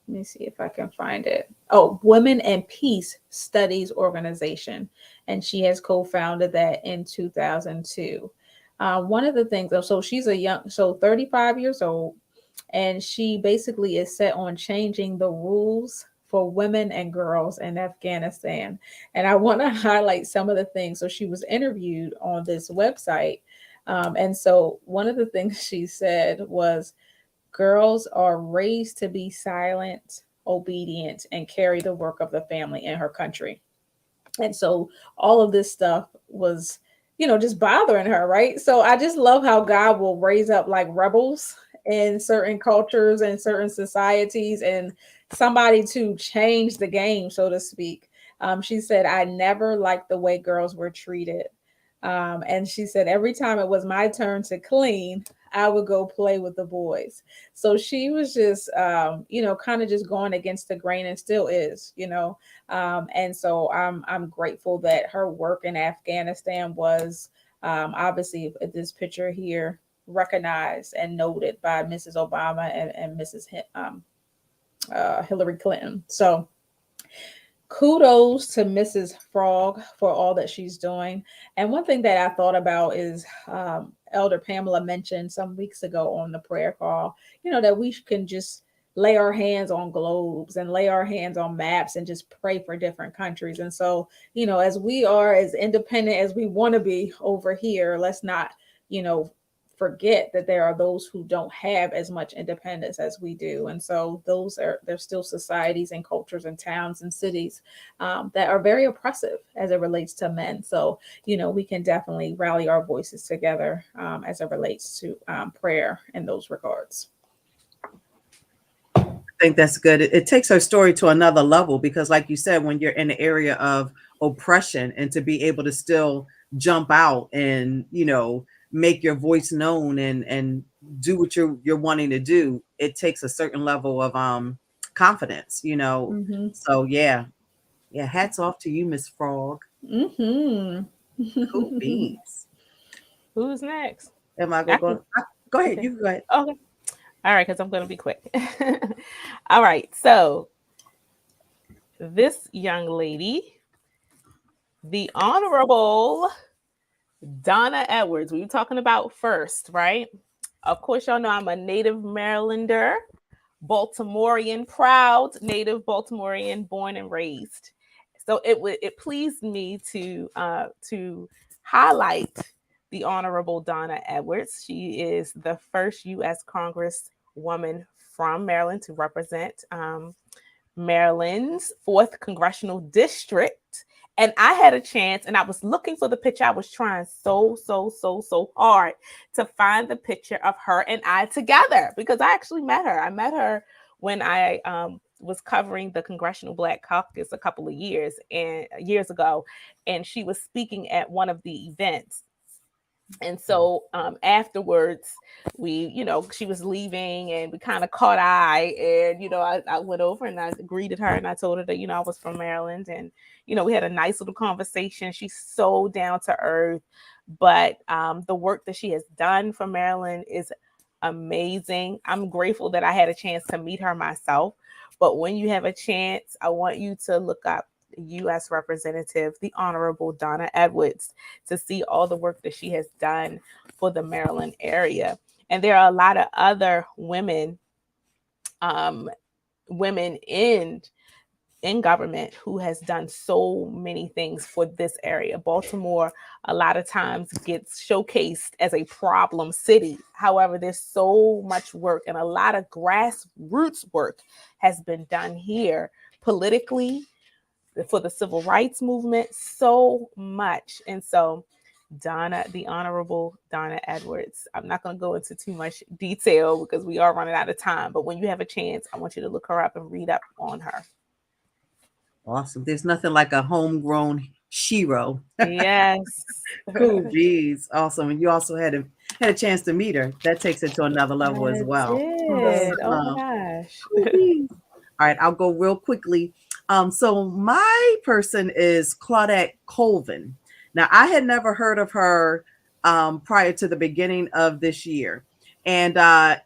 Let me see if I can find it. Oh, Women and Peace Studies Organization. And she has co founded that in 2002. One of the things, so she's 35 years old, and she basically is set on changing the rules for women and girls in Afghanistan. And I want to highlight some of the things. So she was interviewed on this website, And so one of the things she said was, girls are raised to be silent, obedient, and carry the work of the family in her country. And so all of this stuff was, just bothering her, right? So I just love how God will raise up like rebels in certain cultures and certain societies, and somebody to change the game, so to speak. She said, I never liked the way girls were treated. And she said, every time it was my turn to clean, I would go play with the boys. So she was just, kind of just going against the grain, and still is. And so I'm grateful that her work in Afghanistan was, obviously this picture here, recognized and noted by Mrs. Obama and Mrs. Hillary Clinton. So kudos to Mrs. Frog for all that she's doing. And one thing that I thought about is, Elder Pamela mentioned some weeks ago on the prayer call, that we can just lay our hands on globes and lay our hands on maps and just pray for different countries. And so, as we are as independent as we want to be over here, let's not, you know, forget that there are those who don't have as much independence as we do. And so there's still societies and cultures and towns and cities, that are very oppressive as it relates to men. So, we can definitely rally our voices together, as it relates to, prayer in those regards. I think that's good. It takes her story to another level because, like you said, when you're in the area of oppression and to be able to still jump out and make your voice known and do what you're wanting to do, it takes a certain level of confidence. Mm-hmm. So yeah, hats off to you, Miss Frog. Mm-hmm. Cool beans. Who's next? Am I I going? can- Go ahead. okay. You go ahead. Okay. All right, because I'm going to be quick. All right. So this young lady, the Honorable Donna Edwards, we were talking about first, right? Of course, y'all know I'm a native Marylander, Baltimorean, proud native Baltimorean, born and raised. So it pleased me to highlight the Honorable Donna Edwards. She is the first U.S. Congresswoman from Maryland to represent Maryland's 4th Congressional District. And I had a chance, and I was looking for the picture. I was trying so hard to find the picture of her and I together because I actually met her. I met her when I was covering the Congressional Black Caucus a couple of years ago, and she was speaking at one of the events. And so afterwards, she was leaving and we kind of caught eye. And, I went over and I greeted her and I told her that, I was from Maryland. And, we had a nice little conversation. She's so down to earth. But the work that she has done for Maryland is amazing. I'm grateful that I had a chance to meet her myself. But when you have a chance, I want you to look up U.S. Representative, the Honorable Donna Edwards, to see all the work that she has done for the Maryland area. And there are a lot of other women in government who has done so many things for this area. Baltimore a lot of times gets showcased as a problem city. However, there's so much work and a lot of grassroots work has been done here politically, for the civil rights movement, so much. And so the Honorable Donna Edwards, I'm not going to go into too much detail because we are running out of time, but when you have a chance, I want you to look her up and read up on her. Awesome. There's nothing like a homegrown shero. Yes. Cool. Geez. Awesome. And you also had a chance to meet her. That takes it to another level as well. Did. Oh my gosh. All right, I'll go real quickly. So my person is Claudette Colvin. Now, I had never heard of her prior to the beginning of this year. And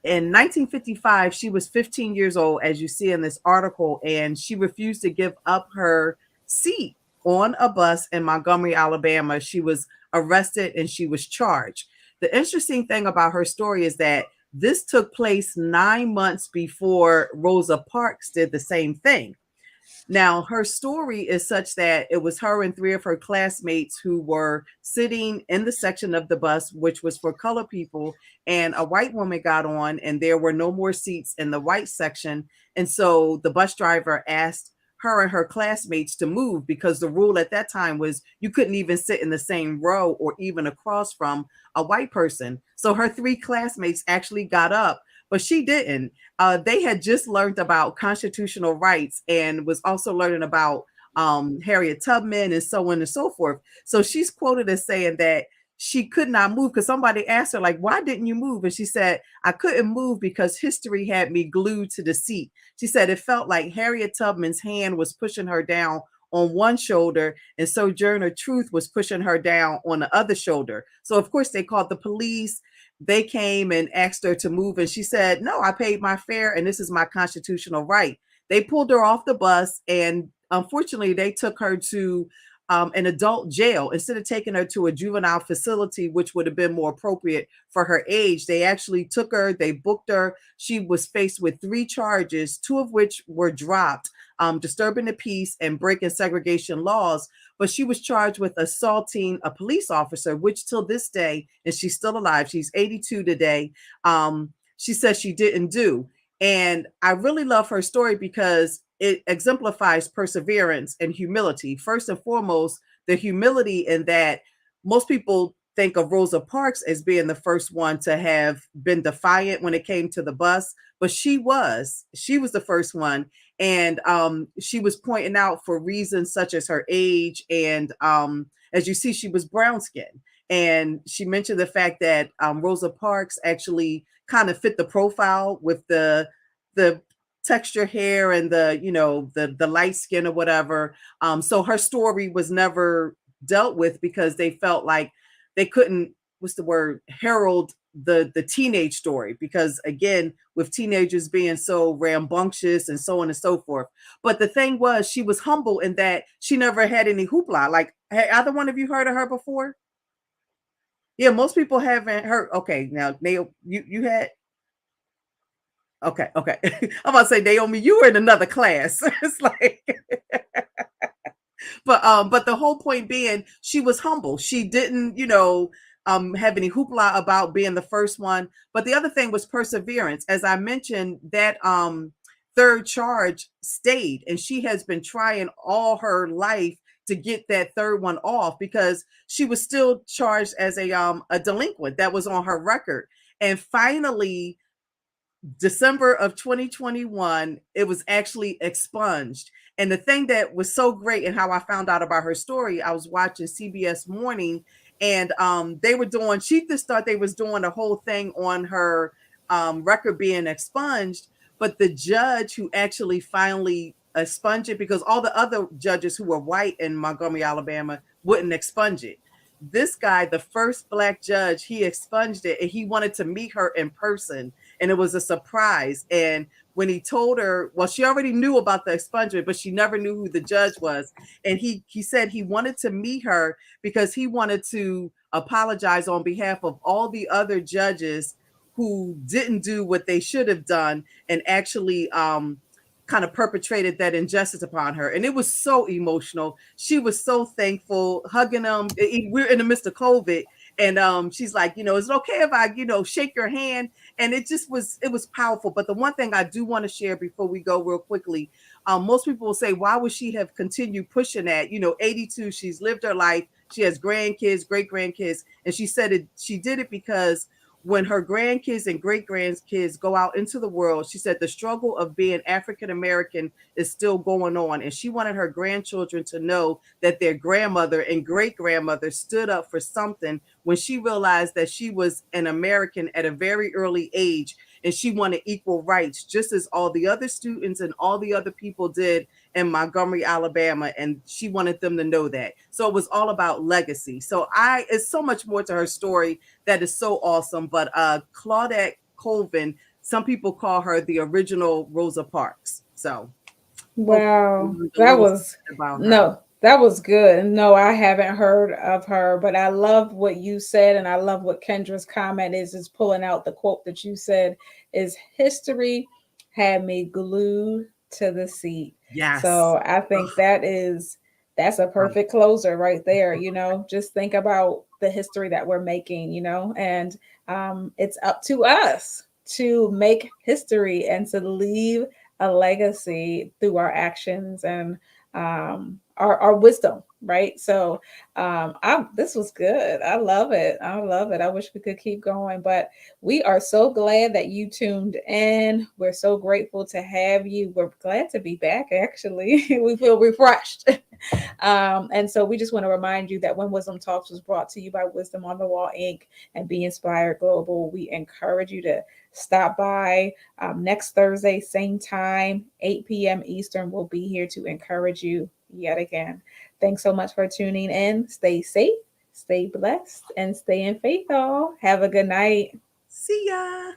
in 1955, she was 15 years old, as you see in this article, and she refused to give up her seat on a bus in Montgomery, Alabama. She was arrested and she was charged. The interesting thing about her story is that this took place 9 months before Rosa Parks did the same thing. Now, her story is such that it was her and three of her classmates who were sitting in the section of the bus, which was for colored people, and a white woman got on, and there were no more seats in the white section. And so the bus driver asked her and her classmates to move because the rule at that time was you couldn't even sit in the same row or even across from a white person. So her three classmates actually got up, but she didn't. They had just learned about constitutional rights and was also learning about Harriet Tubman and so on and so forth. So she's quoted as saying that she could not move because somebody asked her, like, why didn't you move? And she said, I couldn't move because history had me glued to the seat. She said it felt like Harriet Tubman's hand was pushing her down on one shoulder and Sojourner Truth was pushing her down on the other shoulder. So of course they called the police. They came and asked her to move, and she said, no, I paid my fare and this is my constitutional right. They pulled her off the bus, and unfortunately they took her to an adult jail instead of taking her to a juvenile facility, which would have been more appropriate for her age. They actually took her, they booked her. She was faced with 3 charges, 2 of which were dropped, disturbing the peace and breaking segregation laws. But she was charged with assaulting a police officer, which till this day, and she's still alive, she's 82 today, she says she didn't do. And I really love her story because it exemplifies perseverance and humility. First and foremost, the humility in that most people think of Rosa Parks as being the first one to have been defiant when it came to the bus, but she was the first one. And she was pointing out for reasons such as her age. And as you see, she was brown skinned. And she mentioned the fact that Rosa Parks actually kind of fit the profile with the texture hair and the light skin or whatever. So her story was never dealt with because they felt like they couldn't, what's the word, herald the teenage story, because again, with teenagers being so rambunctious and so on and so forth. But the thing was, she was humble in that she never had any hoopla. Like, had either one of you heard of her before? Yeah, most people haven't heard. Okay, now Naomi, you had. Okay. I'm about to say, Naomi, you were in another class. It's like, but the whole point being, she was humble. She didn't, have any hoopla about being the first one. But the other thing was perseverance. As I mentioned, that third charge stayed, and she has been trying all her life to get that third one off because she was still charged as a delinquent. That was on her record. And finally, December of 2021, it was actually expunged. And the thing that was so great and how I found out about her story, I was watching CBS Morning, and they were doing, she just thought they was doing the whole thing on her record being expunged, but the judge who actually finally expunged it, because all the other judges who were white in Montgomery, Alabama, wouldn't expunge it. This guy, the first Black judge, he expunged it, and he wanted to meet her in person, and it was a surprise. And when he told her, well, she already knew about the expungement, but she never knew who the judge was. And he said he wanted to meet her because he wanted to apologize on behalf of all the other judges who didn't do what they should have done and actually kind of perpetrated that injustice upon her. And it was so emotional. She was so thankful, hugging him. We're in the midst of COVID. And she's like, is it okay if I, shake your hand? And it was powerful. But the one thing I do want to share before we go real quickly, most people will say, why would she have continued pushing that? 82, she's lived her life. She has grandkids, great grandkids. And she said she did it because when her grandkids and great grandkids go out into the world, she said the struggle of being African American is still going on. And she wanted her grandchildren to know that their grandmother and great grandmother stood up for something when she realized that she was an American at a very early age. And she wanted equal rights, just as all the other students and all the other people did in Montgomery, Alabama. And she wanted them to know that. So it was all about legacy. So it's so much more to her story that is so awesome. But Claudette Colvin, some people call her the original Rosa Parks. So wow, that was no, that was good. No, I haven't heard of her, but I love what you said, and I love what Kendra's comment is pulling out the quote that you said is history had me glued to the seat. Yes. So I think that's a perfect closer right there. Just think about the history that we're making, and it's up to us to make history and to leave a legacy through our actions and our wisdom, right? So this was good. I love it. I love it. I wish we could keep going, but we are so glad that you tuned in. We're so grateful to have you. We're glad to be back, actually. We feel refreshed. And so we just want to remind you that When Wisdom Talks was brought to you by Wisdom on the Wall Inc. and Be Inspired Global. We encourage you to stop by next Thursday, same time, 8 p.m. Eastern. We'll be here to encourage you yet again. Thanks so much for tuning in. Stay safe, stay blessed, and stay in faith, all. Have a good night. See ya.